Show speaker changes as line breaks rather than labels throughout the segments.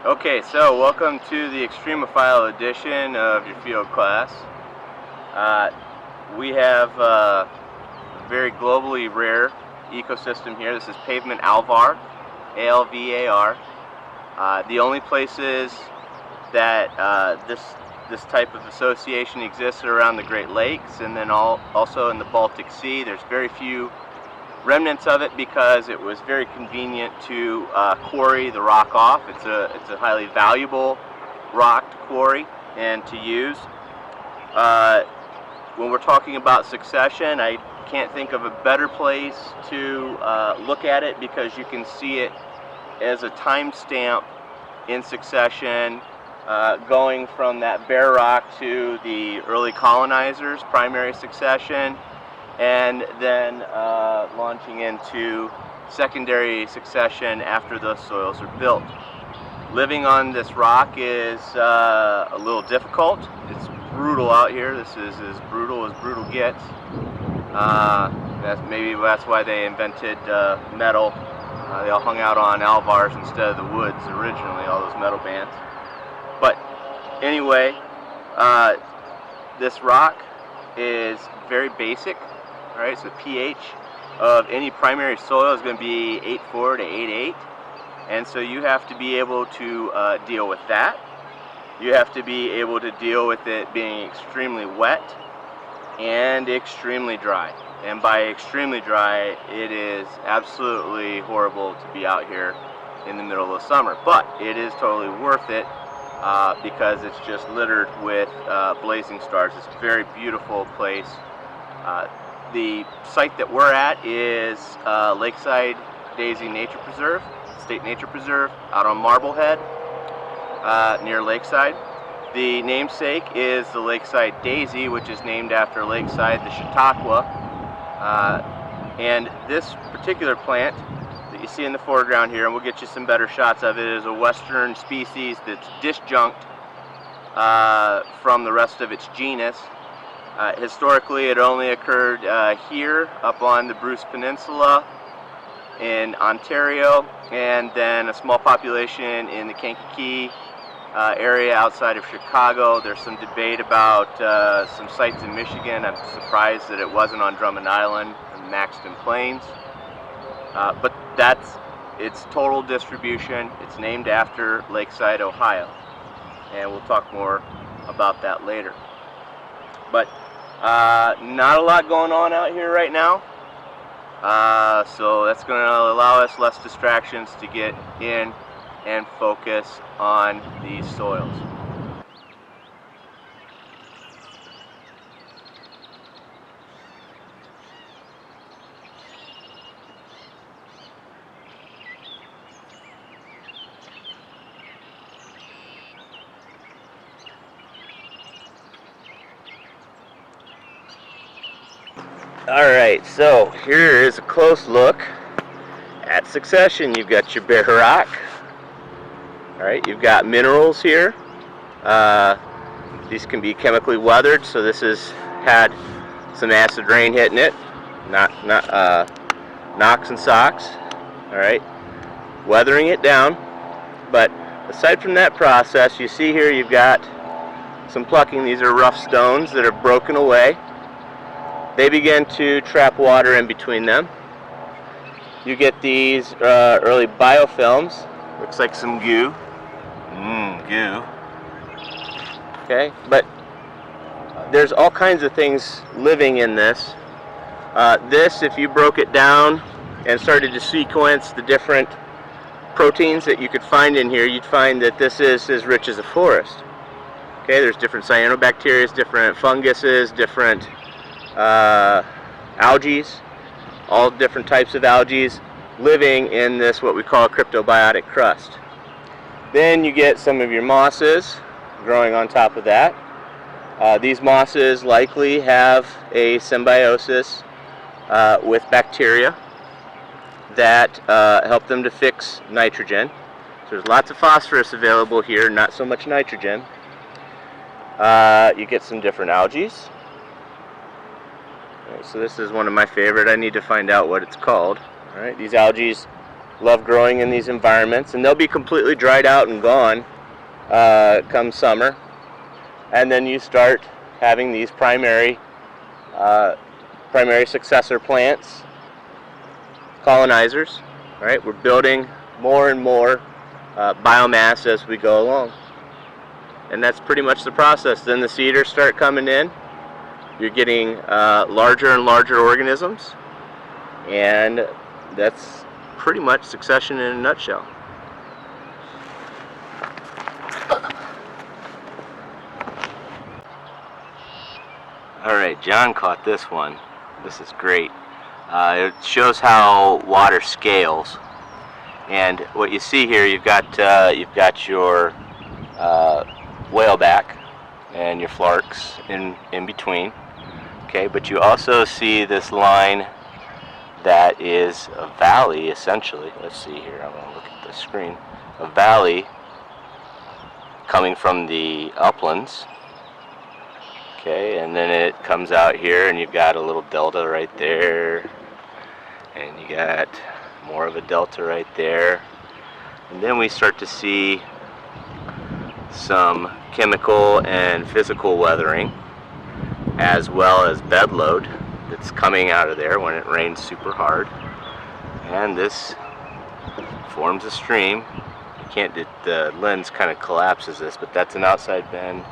Okay, so welcome to the Extremophile edition of your field class. We have a very globally rare ecosystem here. This is pavement Alvar, A-L-V-A-R. The only places that this type of association exists are around the Great Lakes, and then also in the Baltic Sea. There's very few remnants of it because it was very convenient to quarry the rock off. It's a highly valuable rock to quarry and to use. When we're talking about succession, I can't think of a better place to look at it because you can see it as a timestamp in succession, going from that bare rock to the early colonizers, primary succession, and then launching into secondary succession after those soils are built. Living on this rock is a little difficult. It's brutal out here. This is as brutal gets. Maybe that's why they invented metal. They all hung out on Alvars instead of the woods originally, all those metal bands. But anyway, this rock is very basic. Alright, so the pH of any primary soil is going to be 8.4 to 8.8, and so you have to be able to deal with that. You have to be able to deal with it being extremely wet and extremely dry. And by extremely dry, it is absolutely horrible to be out here in the middle of summer, but it is totally worth it because it's just littered with blazing stars. It's a very beautiful place. The site that we're at is Lakeside Daisy Nature Preserve, State Nature Preserve, out on Marblehead, near Lakeside. The namesake is the Lakeside Daisy, which is named after Lakeside, the Chautauqua. And this particular plant that you see in the foreground here, and we'll get you some better shots of it, is a western species that's disjunct from the rest of its genus. Historically, it only occurred here up on the Bruce Peninsula in Ontario, and then a small population in the Kankakee area outside of Chicago. There's some debate about some sites in Michigan. I'm surprised that it wasn't on Drummond Island and Maxton Plains. But that's its total distribution. It's named after Lakeside, Ohio, and we'll talk more about that later. But not a lot going on out here right now, so that's going to allow us less distractions to get in and focus on these soils. Alright, so here is a close look at succession. You've got your bare rock. Alright, you've got minerals here. These can be chemically weathered, so this has had some acid rain hitting it. Not knocks and socks. Alright, weathering it down. But aside from that process, you see here you've got some plucking. These are rough stones that are broken away. They begin to trap water in between them. You get these early biofilms. Looks like some goo. Goo. Okay, but there's all kinds of things living in this. This, if you broke it down and started to sequence the different proteins that you could find in here, you'd find that this is as rich as a forest. Okay, there's different cyanobacteria, different funguses, different algae, all different types of algae living in this what we call a cryptobiotic crust. Then you get some of your mosses growing on top of that. These mosses likely have a symbiosis with bacteria that help them to fix nitrogen. So there's lots of phosphorus available here, not so much nitrogen. You get some different algae. So this is one of my favorite. I need to find out what it's called. All right, these algae love growing in these environments, and they'll be completely dried out and gone come summer. And then you start having these primary successor plants, colonizers. All right, we're building more and more biomass as we go along, and that's pretty much the process. Then the seeders start coming in. You're getting larger and larger organisms, and that's pretty much succession in a nutshell. Alright, John caught this one. This is great. It shows how water scales. And what you see here, you've got your whaleback and your flarks in between. Okay, but you also see this line that is a valley, essentially. Let's see here, I'm going to look at the screen. A valley coming from the uplands. Okay, and then it comes out here, and you've got a little delta right there, and you got more of a delta right there. And then we start to see some chemical and physical weathering, as well as bed load that's coming out of there when it rains super hard. And this forms a stream. You can't, the lens kind of collapses this, but that's an outside bend.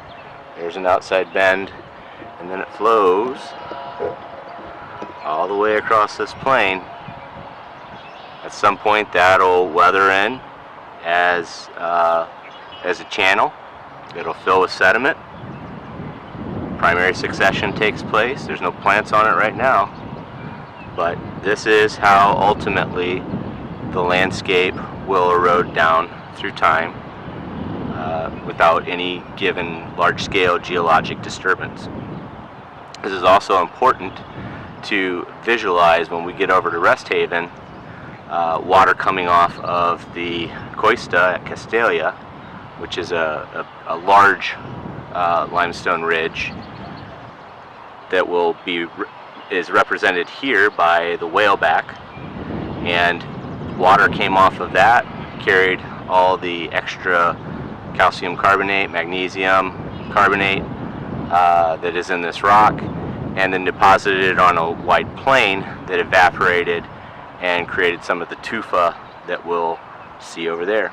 There's an outside bend, and then it flows all the way across this plain. At some point that'll weather in as a channel. It'll fill with sediment. Primary succession takes place. There's no plants on it right now, but this is how ultimately the landscape will erode down through time without any given large-scale geologic disturbance. This is also important to visualize when we get over to Resthaven. Water coming off of the Coista at Castalia, which is a large limestone ridge that is represented here by the whaleback, and water came off of that, carried all the extra calcium carbonate, magnesium carbonate that is in this rock, and then deposited it on a wide plain that evaporated and created some of the tufa that we'll see over there.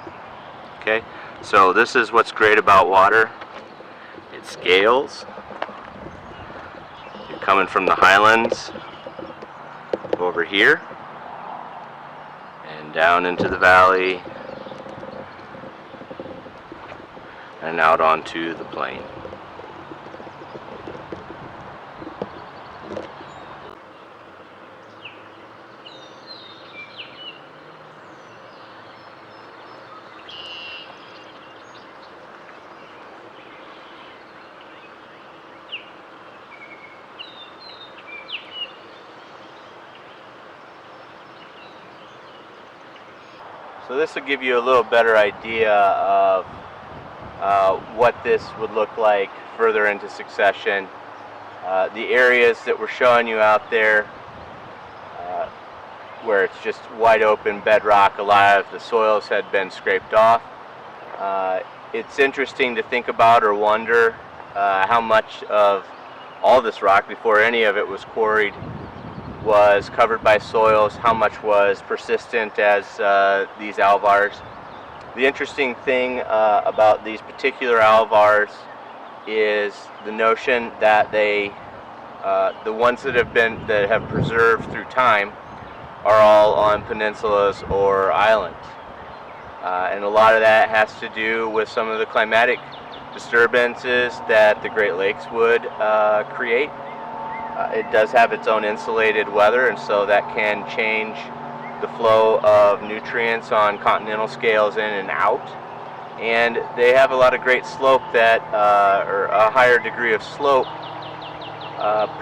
Okay, so this is what's great about water. It scales. You're coming from the highlands over here and down into the valley and out onto the plain. So this will give you a little better idea of what this would look like further into succession. The areas that we're showing you out there where it's just wide open bedrock, a lot of the soils had been scraped off. It's interesting to think about or wonder how much of all this rock, before any of it was quarried, was covered by soils, how much was persistent as these Alvars. The interesting thing about these particular Alvars is the notion that they, the ones that have preserved through time, are all on peninsulas or islands. And a lot of that has to do with some of the climatic disturbances that the Great Lakes would create. It does have its own insulated weather, and so that can change the flow of nutrients on continental scales in and out. And they have a lot of great slope that, or a higher degree of slope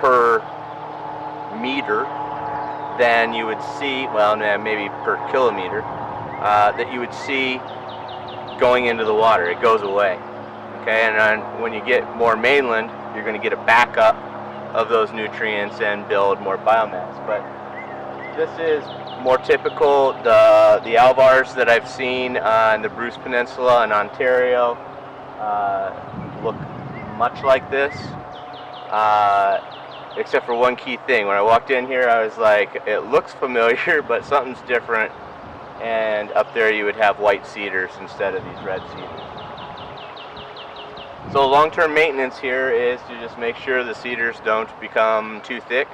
per meter than you would see, well, maybe per kilometer, that you would see going into the water. It goes away. Okay, and then when you get more mainland, you're going to get a backup of those nutrients and build more biomass. But This is more typical. The Alvars that I've seen on the Bruce Peninsula in Ontario look much like this, except for one key thing. When I walked in here, I was like, it looks familiar, but something's different. And up there you would have white cedars instead of these red cedars. So long-term maintenance here is to just make sure the cedars don't become too thick.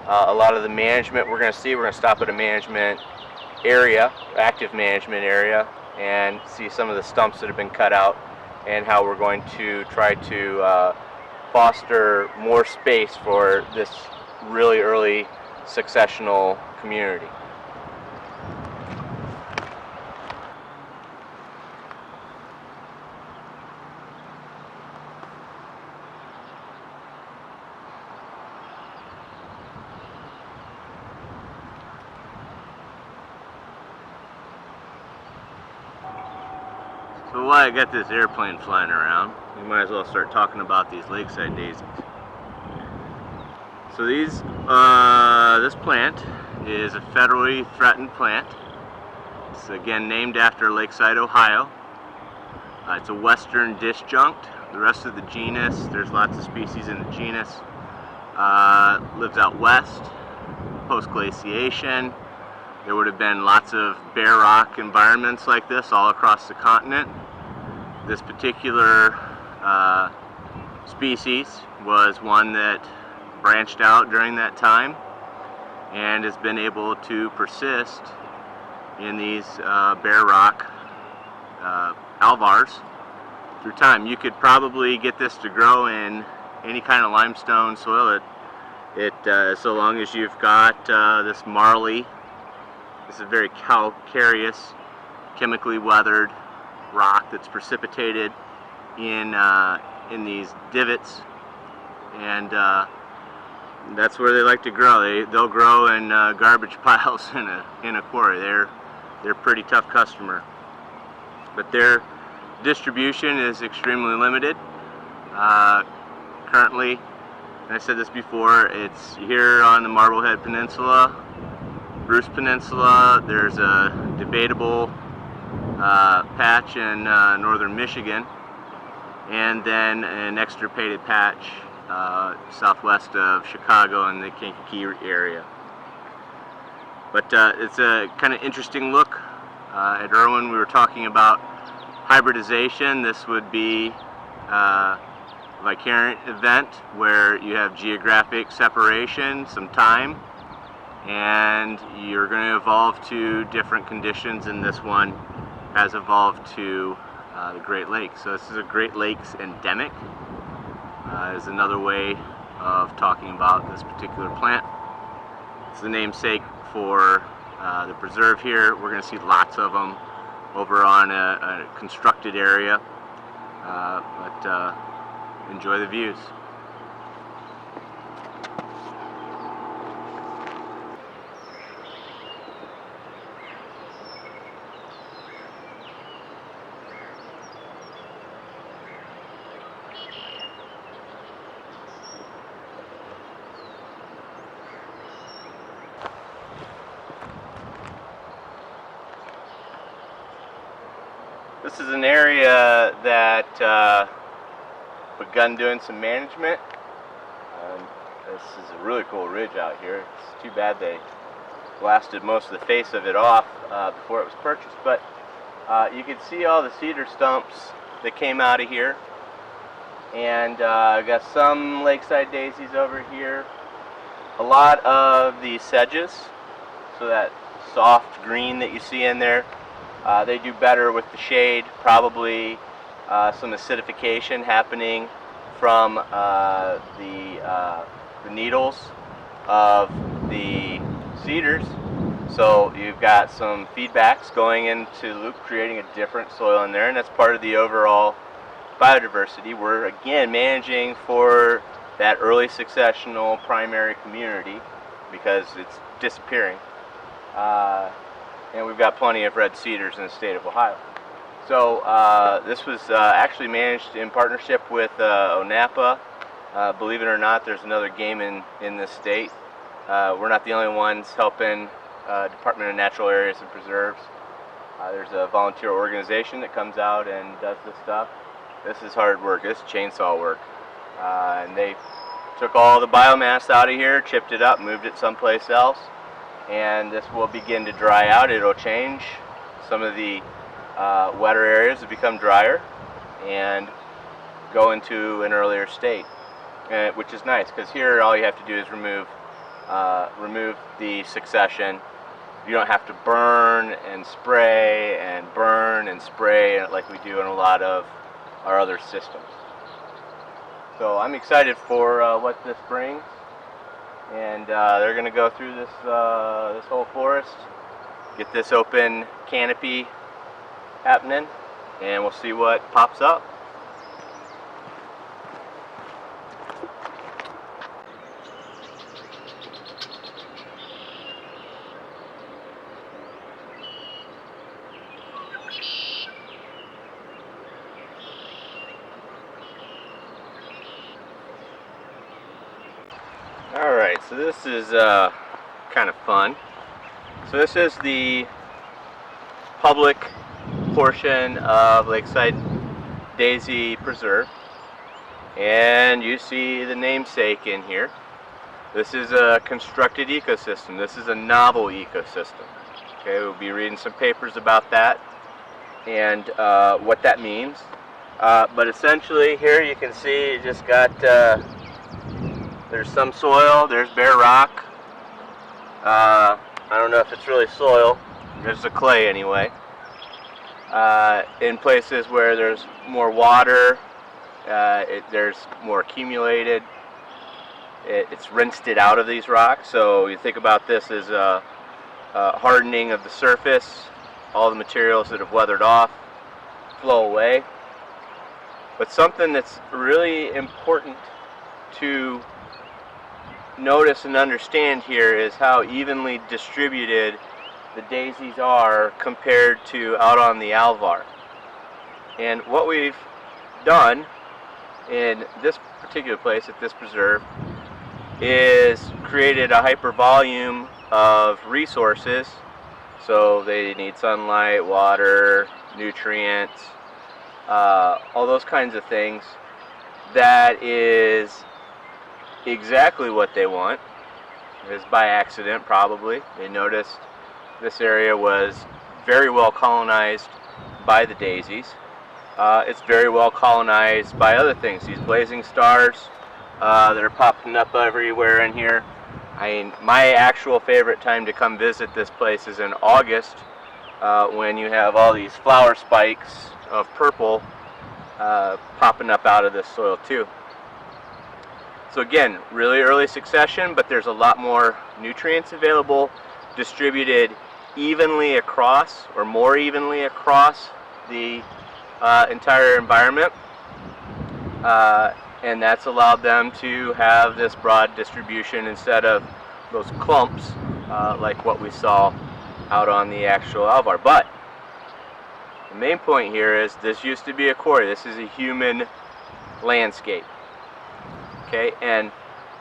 A lot of the management we're going to stop at a management area, active management area, and see some of the stumps that have been cut out and how we're going to try to foster more space for this really early successional community. So while I got this airplane flying around, we might as well start talking about these lakeside daisies. So these, this plant is a federally threatened plant. It's again named after Lakeside, Ohio. It's a western disjunct. The rest of the genus, there's lots of species in the genus, lives out west, post-glaciation. There would have been lots of bare rock environments like this all across the continent. This particular species was one that branched out during that time and has been able to persist in these bare rock Alvars through time. You could probably get this to grow in any kind of limestone soil. So long as you've got this marley. This is a very calcareous, chemically weathered rock that's precipitated in these divots, and that's where they like to grow. They'll grow in garbage piles in a quarry. They're a pretty tough customer, but their distribution is extremely limited. Currently, and I said this before, it's here on the Marblehead Peninsula, Bruce Peninsula. There's a debatable patch in northern Michigan, and then an extirpated patch southwest of Chicago in the Kankakee area. But it's a kind of interesting look. At Irwin, we were talking about hybridization. This would be a vicariant event where you have geographic separation, some time, and you're going to evolve to different conditions, and this one has evolved to the Great Lakes. So this is a Great Lakes endemic, is another way of talking about this particular plant. It's the namesake for the preserve here. We're going to see lots of them over on a constructed area, but enjoy the views. This is an area that begun doing some management. This is a really cool ridge out here. It's too bad they blasted most of the face of it off before it was purchased, but you can see all the cedar stumps that came out of here, and I've got some lakeside daisies over here, a lot of the sedges, so that soft green that you see in there. They do better with the shade, probably some acidification happening from the needles of the cedars. So you've got some feedbacks going into the loop, creating a different soil in there, and that's part of the overall biodiversity. We're again managing for that early successional primary community because it's disappearing. And we've got plenty of red cedars in the state of Ohio. So this was actually managed in partnership with ONAPA. Believe it or not, there's another game in this state We're not the only ones helping Department of Natural Areas and Preserves. There's a volunteer organization that comes out and does this stuff. This is hard work. This is chainsaw work. And they took all the biomass out of here, chipped it up, moved it someplace else, and this will begin to dry out. It'll change. Some of the wetter areas will become drier and go into an earlier state, which is nice, because here all you have to do is remove the succession. You don't have to burn and spray like we do in a lot of our other systems. So I'm excited for what this brings, and they're going to go through this whole forest, get this open canopy happening, and we'll see what pops up. Alright, so this is kind of fun. So this is the public portion of Lakeside Daisy Preserve, and you see the namesake in here. This is a constructed ecosystem. This is a novel ecosystem. Okay, we'll be reading some papers about that and what that means. But essentially here you can see you just got there's some soil, there's bare rock. I don't know if it's really soil, there's the clay anyway. In places where there's more water, there's more accumulated. It's rinsed it out of these rocks. So you think about this as a hardening of the surface. All the materials that have weathered off flow away. But something that's really important to notice and understand here is how evenly distributed the daisies are compared to out on the Alvar. And what we've done in this particular place at this preserve is created a hyper volume of resources. So they need sunlight, water, nutrients, all those kinds of things. That is exactly what they want. It is by accident, probably. They noticed this area was very well colonized by the daisies. It's very well colonized by other things. These blazing stars that are popping up everywhere in here. I mean, my actual favorite time to come visit this place is in August, when you have all these flower spikes of purple popping up out of this soil too. So again, really early succession, but there's a lot more nutrients available, distributed evenly across, or more evenly across the entire environment, and that's allowed them to have this broad distribution instead of those clumps like what we saw out on the actual Alvar. But the main point here is this used to be a quarry. This is a human landscape. Okay, and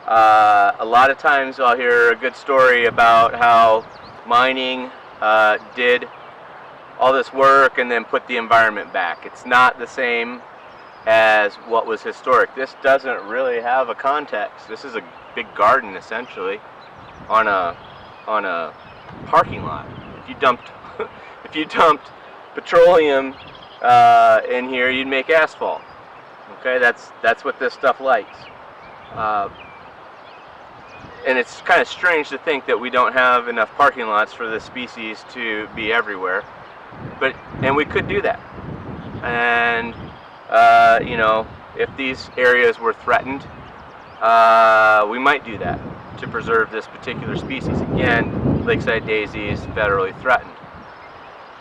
a lot of times I'll hear a good story about how mining did all this work and then put the environment back. It's not the same as what was historic. This doesn't really have a context. This is a big garden essentially on a parking lot. If you dumped petroleum in here, you'd make asphalt. Okay, that's what this stuff likes. And it's kind of strange to think that we don't have enough parking lots for this species to be everywhere, and we could do that. And you know, if these areas were threatened, we might do that to preserve this particular species. Again, Lakeside daisy is federally threatened,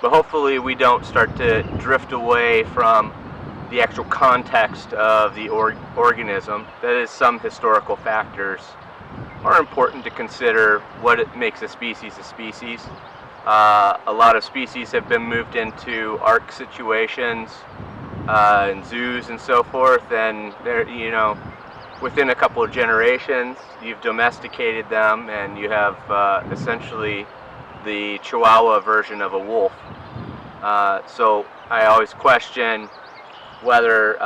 but hopefully we don't start to drift away from the actual context of the organism. That is, some historical factors are important to consider what it makes a species a species. A lot of species have been moved into ark situations, and zoos and so forth, and they're, you know, within a couple of generations, you've domesticated them, and you have essentially the Chihuahua version of a wolf. So I always question whether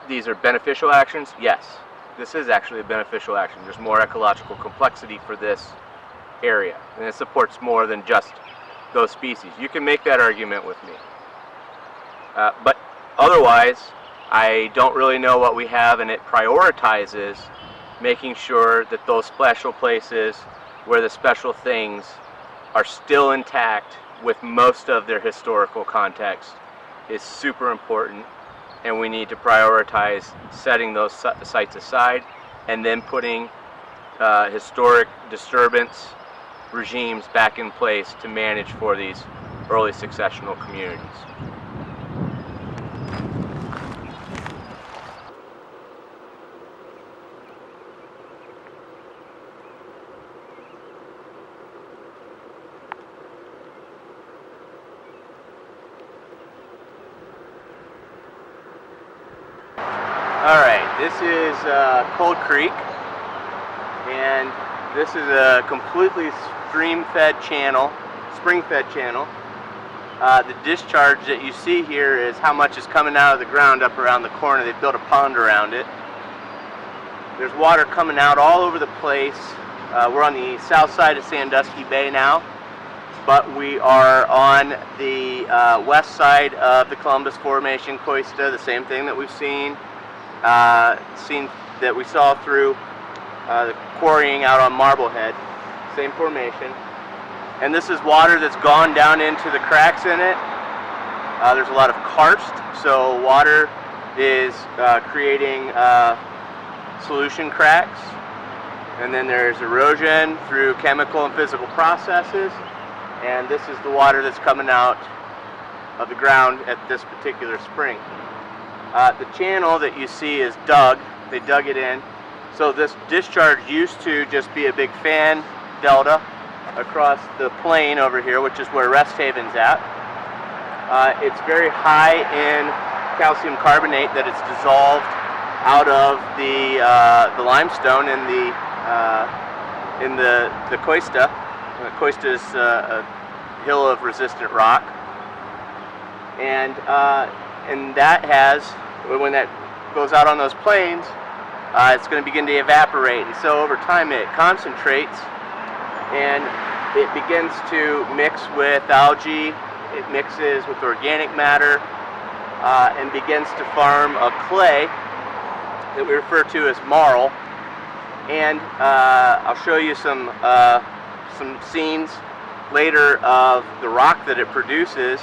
these are beneficial actions. Yes, this is actually a beneficial action. There's more ecological complexity for this area, and it supports more than just those species. You can make that argument with me. But otherwise, I don't really know what we have, and it prioritizes making sure that those special places where the special things are still intact with most of their historical context is super important, and we need to prioritize setting those sites aside and then putting historic disturbance regimes back in place to manage for these early successional communities. Alright, this is Cold Creek, and this is a completely stream-fed channel, spring-fed channel. The discharge that you see here is how much is coming out of the ground up around the corner. They've built a pond around it. There's water coming out all over the place. We're on the south side of Sandusky Bay now, but we are on the west side of the Columbus Formation, Coista, the same thing that we've seen that we saw through the quarrying out on Marblehead, same formation. And this is water that's gone down into the cracks in it. There's a lot of karst, so water is creating solution cracks. And then there's erosion through chemical and physical processes. And this is the water that's coming out of the ground at this particular spring. The channel that you see is dug. They dug it in. So this discharge used to just be a big fan delta across the plain over here, which is where Resthaven's at. It's very high in calcium carbonate that it's dissolved out of the limestone in the Coista. The Coista is a hill of resistant rock, and that has, when that goes out on those plains, it's going to begin to evaporate, and so over time it concentrates and it begins to mix with algae, it mixes with organic matter, and begins to form a clay that we refer to as marl. And I'll show you some scenes later of the rock that it produces,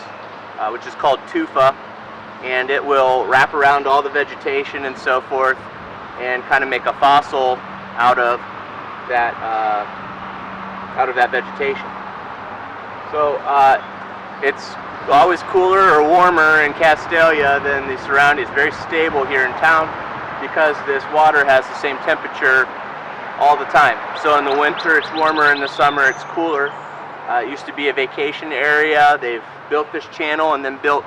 which is called tufa, and it will wrap around all the vegetation and so forth and kind of make a fossil out of that vegetation. So it's always cooler or warmer in Castalia than the surroundings. Very stable here in town because this water has the same temperature all the time. So in the winter it's warmer, in the summer it's cooler. It used to be a vacation area. They've built this channel and then built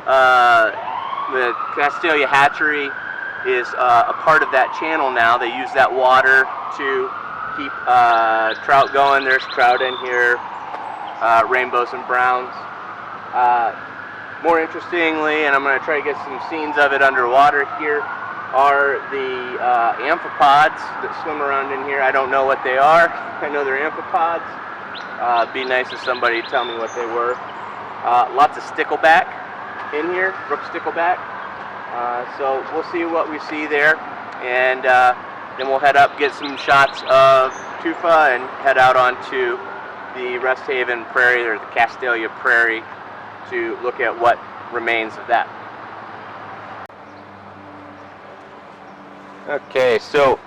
the Castalia hatchery is a part of that channel now. They use that water to keep trout going. There's trout in here, rainbows and browns. More interestingly, and I'm going to try to get some scenes of it underwater here, are the amphipods that swim around in here. I don't know what they are. I know they're amphipods. It'd be nice if somebody would tell me what they were. Lots of stickleback in here, brook stickleback. So we'll see what we see there, and then we'll head up, get some shots of tufa, and head out onto the Resthaven Prairie, or the Castalia Prairie, to look at what remains of that. Okay, so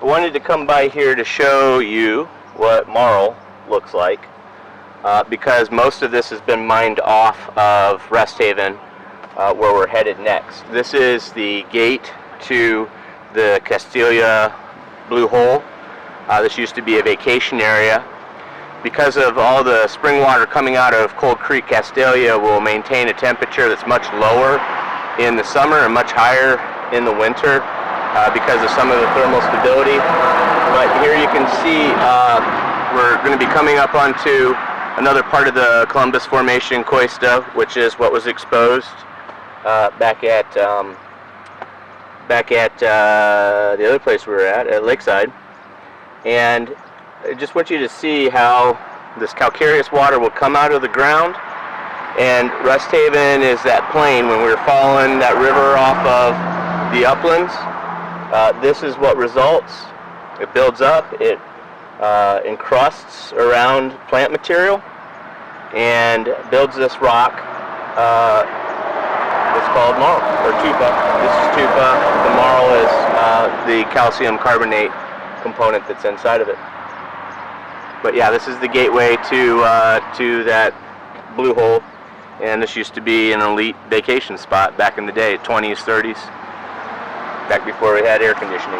I wanted to come by here to show you what marl looks like, because most of this has been mined off of Resthaven, where we're headed next. This is the gate to the Castalia Blue Hole. This used to be a vacation area. Because of all the spring water coming out of Cold Creek, Castalia will maintain a temperature that's much lower in the summer and much higher in the winter. because of some of the thermal stability. But here you can see we're going to be coming up onto another part of the Columbus Formation Coista, which is what was exposed back at the other place we were at Lakeside. And I just want you to see how this calcareous water will come out of the ground, and Resthaven is that plain. When we were following that river off of the uplands, this is what results. It builds up, it encrusts around plant material and builds this rock. It's called marl, or tufa. This is tufa. The marl is the calcium carbonate component that's inside of it. But yeah, this is the gateway to that blue hole, and this used to be an elite vacation spot back in the day, 20s, 30s, back before we had air conditioning.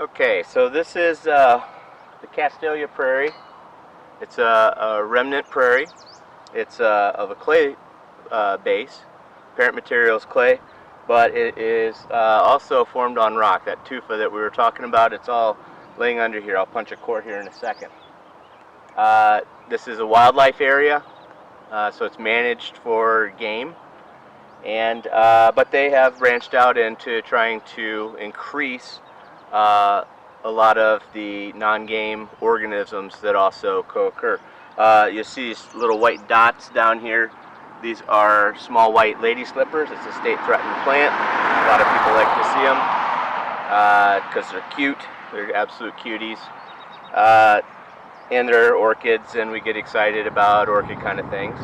Okay, so this is the Castalia Prairie. It's a remnant prairie. It's of a clay base. Parent material is clay, but it is also formed on rock. That tufa that we were talking about, it's all laying under here. I'll punch a core here in a second. This is a wildlife area, so it's managed for game. And but they have branched out into trying to increase a lot of the non-game organisms that also co-occur. You see these little white dots down here. These are small white lady slippers. It's a state threatened plant. A lot of people like to see them because they're cute. They're absolute cuties. And they're orchids, and we get excited about orchid kind of things.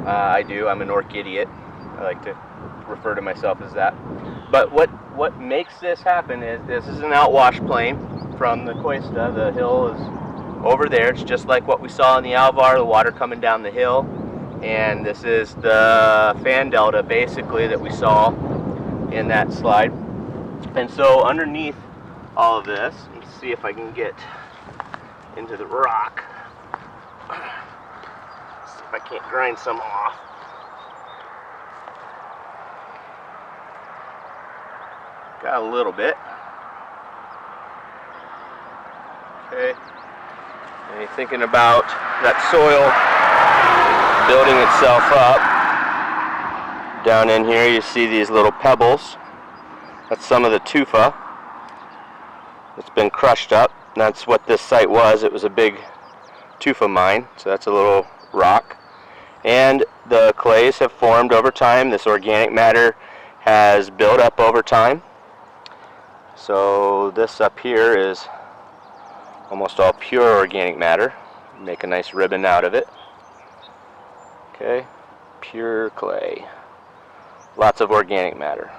I do. I'm an orchidiot. I like to refer to myself as that. But what makes this happen is this is an outwash plain from the Coista. The hill is over there. It's just like what we saw in the Alvar, the water coming down the hill. And this is the fan delta basically that we saw in that slide. And so underneath all of this, let's see if I can get into the rock. See if I can't grind some off. Got a little bit. Okay. And you're thinking about that soil building itself up. Down in here you see these little pebbles. That's some of the tufa. It's been crushed up. That's what this site was. It was a big tufa mine. So that's a little rock. And the clays have formed over time. This organic matter has built up over time. So this up here is almost all pure organic matter. Make a nice ribbon out of it. Okay, pure clay. Lots of organic matter.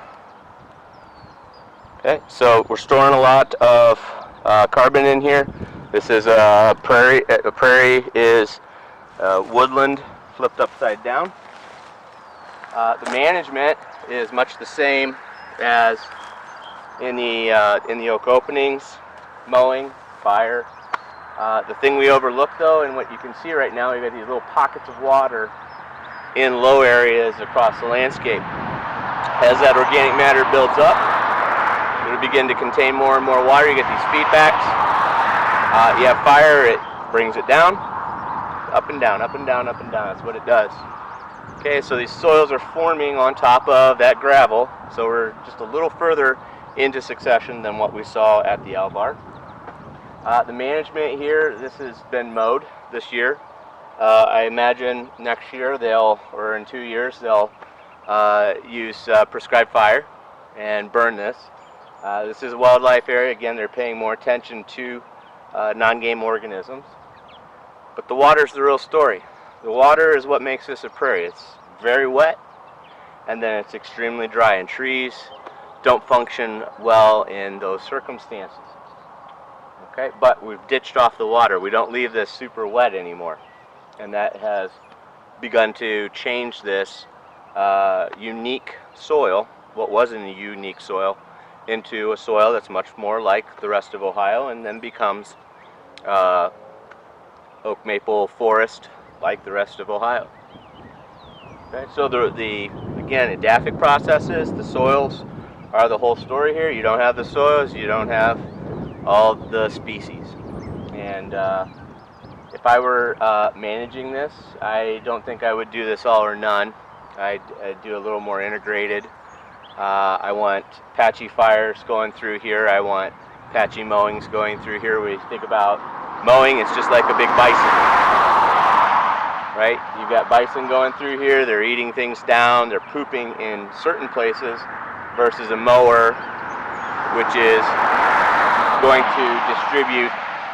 Okay, so we're storing a lot of carbon in here. This is a prairie. A prairie is woodland flipped upside down. The management is much the same as in the oak openings, mowing, fire. The thing we overlook though, and what you can see right now, we've got these little pockets of water in low areas across the landscape. As that organic matter builds up, it'll begin to contain more and more water. You get these feedbacks. You have fire, it brings it down, up and down, up and down, up and down. That's what it does. Okay, so these soils are forming on top of that gravel, so we're just a little further into succession than what we saw at the Alvar. The management here, this has been mowed this year. I imagine next year or in 2 years, they'll use prescribed fire and burn this. This is a wildlife area. Again, they're paying more attention to non-game organisms. But the water's the real story. The water is what makes this a prairie. It's very wet, and then it's extremely dry, and trees don't function well in those circumstances. Okay, but we've ditched off the water. We don't leave this super wet anymore. and that has begun to change this unique soil, what wasn't a unique soil, into a soil that's much more like the rest of Ohio, and then becomes oak maple forest like the rest of Ohio. Okay, so again, edaphic processes, the soils are the whole story here. You don't have the soils, you don't have all the species. And if I were managing this, I don't think I would do this all or none. I'd do a little more integrated. I want patchy fires going through here. I want patchy mowings going through here. When you think about mowing, it's just like a big bison, right? You've got bison going through here. They're eating things down. They're pooping in certain places versus a mower, which is going to distribute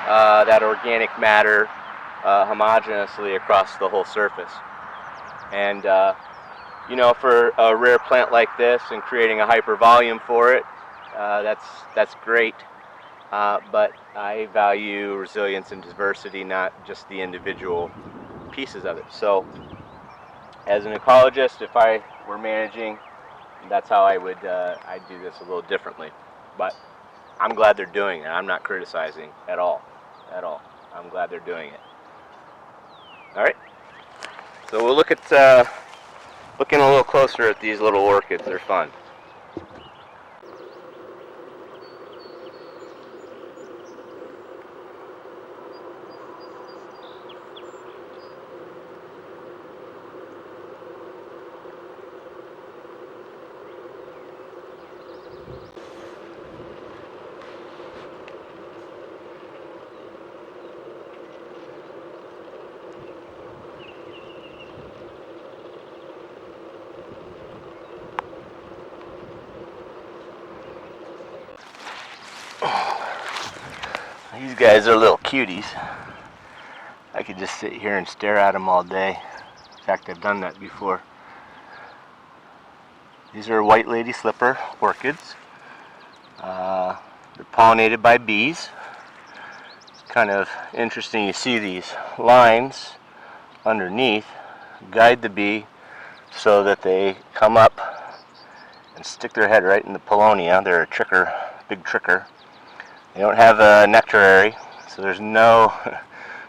that organic matter homogeneously across the whole surface. And you know, for a rare plant like this and creating a hyper volume for it, that's great. But I value resilience and diversity, not just the individual pieces of it. So, as an ecologist, if I were managing, that's how I would I'd do this a little differently. But I'm glad they're doing it. I'm not criticizing at all. I'm glad they're doing it. All right. So we'll look at looking a little closer at these little orchids. They're fun. These guys are little cuties. I could just sit here and stare at them all day. In fact, I've done that before. These are white lady slipper orchids. They're pollinated by bees. It's kind of interesting. You see these lines underneath guide the bee so that they come up and stick their head right in the paulownia. They're a tricker, big tricker. They don't have a nectarary, so there's no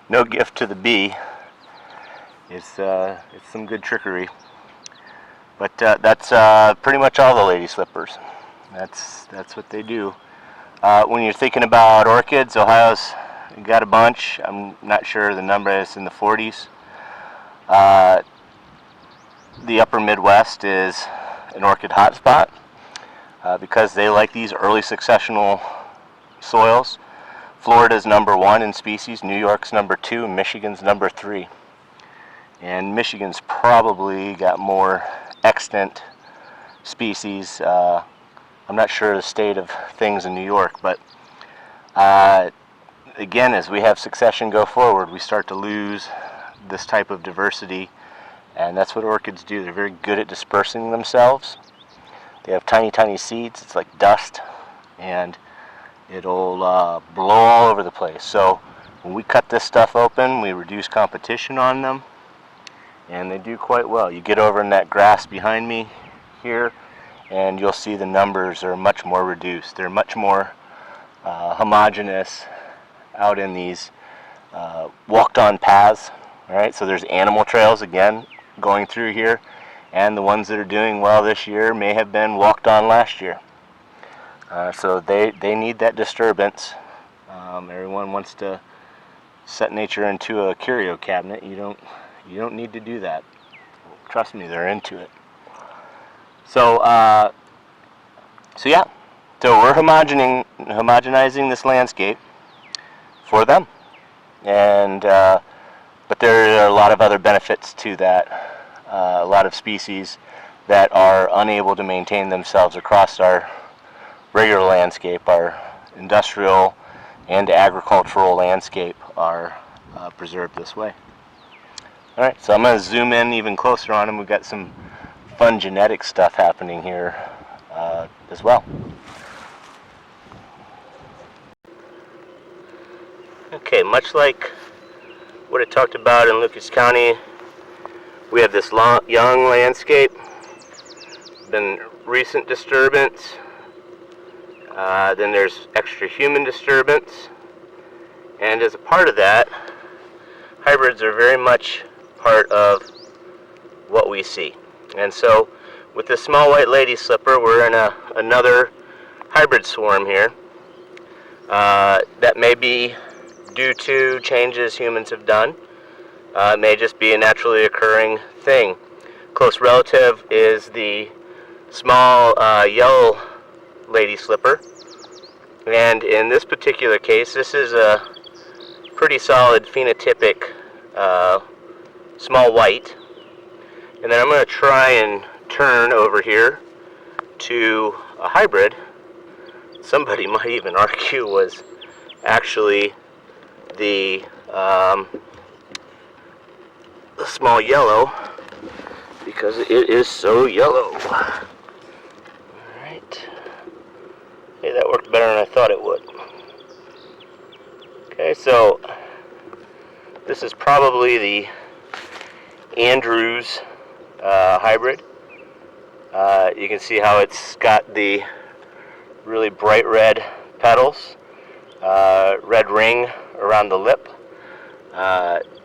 gift to the bee. It's some good trickery. But that's pretty much all the lady slippers. That's what they do. When you're thinking about orchids, Ohio's got a bunch. I'm not sure the number is in the 40s. The upper Midwest is an orchid hotspot because they like these early successional soils. Florida's #1 in species, New York's #2, and Michigan's #3. And Michigan's probably got more extant species. I'm not sure the state of things in New York, but again, as we have succession go forward, we start to lose this type of diversity, and that's what orchids do. They're very good at dispersing themselves. They have tiny, tiny seeds. It's like dust, and it'll blow all over the place. So when we cut this stuff open, we reduce competition on them, and they do quite well. You get over in that grass behind me here, and you'll see the numbers are much more reduced. They're much more homogeneous out in these walked-on paths. All right, so there's animal trails again going through here, and the ones that are doing well this year may have been walked on last year. So they need that disturbance. Everyone wants to set nature into a curio cabinet. You don't need to do that. Trust me, they're into it. So yeah. So we're homogenizing this landscape for them, and but there are a lot of other benefits to that. A lot of species that are unable to maintain themselves across our regular landscape, our industrial and agricultural landscape, are preserved this way. All right, so I'm going to zoom in even closer on them. We've got some fun genetic stuff happening here as well. Okay, much like what I talked about in Lucas County, we have this young landscape, then recent disturbance, then there's extra human disturbance, and as a part of that, hybrids are very much part of what we see. And so with the small white lady slipper, we're in another hybrid swarm here. That may be due to changes humans have done. It may just be a naturally occurring thing. Close relative is the small yellow lady slipper. And in this particular case, this is a pretty solid phenotypic small white. And then I'm going to try and turn over here to a hybrid. Somebody might even argue was actually the small yellow, because it is so yellow. Alright. Hey, that worked better than I thought it would. Okay, so this is probably the Andrews hybrid. You can see how it's got the really bright red petals, red ring around the lip.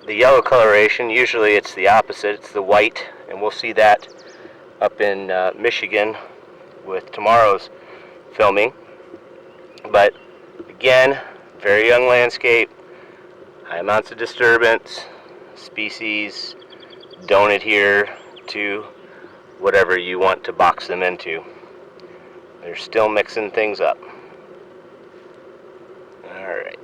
The yellow coloration, usually it's the opposite, it's the white, and we'll see that up in Michigan with tomorrow's filming. But again, very young landscape, high amounts of disturbance, species don't adhere to whatever you want to box them into. They're still mixing things up. Alright.